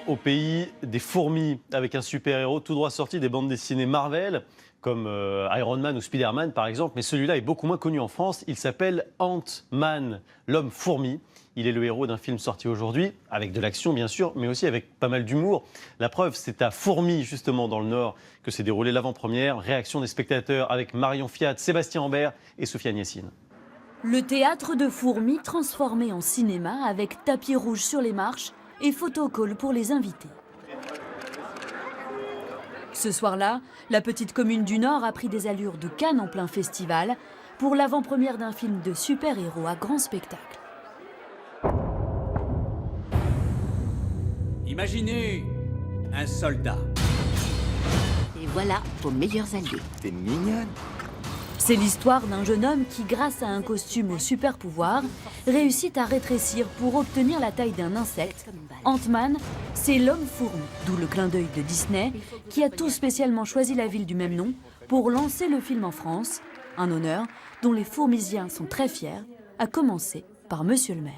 au pays des fourmis, avec un super-héros tout droit sorti des bandes dessinées Marvel, comme Iron Man ou Spider-Man par exemple, mais celui-là est beaucoup moins connu en France. Il s'appelle Ant-Man, l'homme fourmi. Il est le héros d'un film sorti aujourd'hui, avec de l'action bien sûr, mais aussi avec pas mal d'humour. La preuve, c'est à Fourmi, justement dans le Nord, que s'est déroulée l'avant-première. Réaction des spectateurs avec Marion Fiat, Sébastien Ambert et Sofiane Yassine. Le théâtre de Fourmi transformé en cinéma avec tapis rouge sur les marches et photocall pour les invités. Ce soir-là, la petite commune du Nord a pris des allures de Cannes en plein festival pour l'avant-première d'un film de super-héros à grand spectacle. Imaginez un soldat. Et voilà vos meilleurs alliés. T'es mignonne. C'est l'histoire d'un jeune homme qui, grâce à un costume au super pouvoir, réussit à rétrécir pour obtenir la taille d'un insecte. Ant-Man, c'est l'homme fourmi, d'où le clin d'œil de Disney, qui a tout spécialement choisi la ville du même nom pour lancer le film en France. Un honneur dont les fourmisiens sont très fiers, à commencer par Monsieur le maire.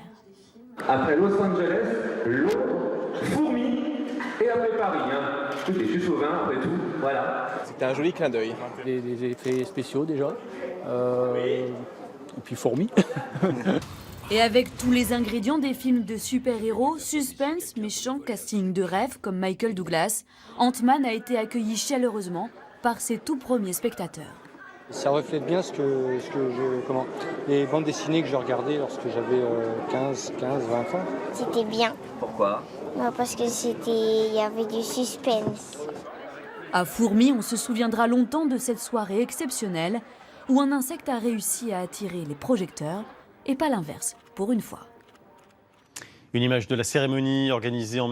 Après Los Angeles, Londres, Fourmi et après Paris. Tout est juste au vin après tout, voilà. C'était un joli clin d'œil. Des effets spéciaux déjà, et puis fourmis. Et avec tous les ingrédients des films de super-héros, suspense, méchant, casting de rêve comme Michael Douglas, Ant-Man a été accueilli chaleureusement par ses tout premiers spectateurs. Ça reflète bien les bandes dessinées que je regardais lorsque j'avais 15, 20 ans. C'était bien. Pourquoi? Parce que il y avait du suspense. À Fourmi, on se souviendra longtemps de cette soirée exceptionnelle où un insecte a réussi à attirer les projecteurs et pas l'inverse, pour une fois. Une image de la cérémonie organisée en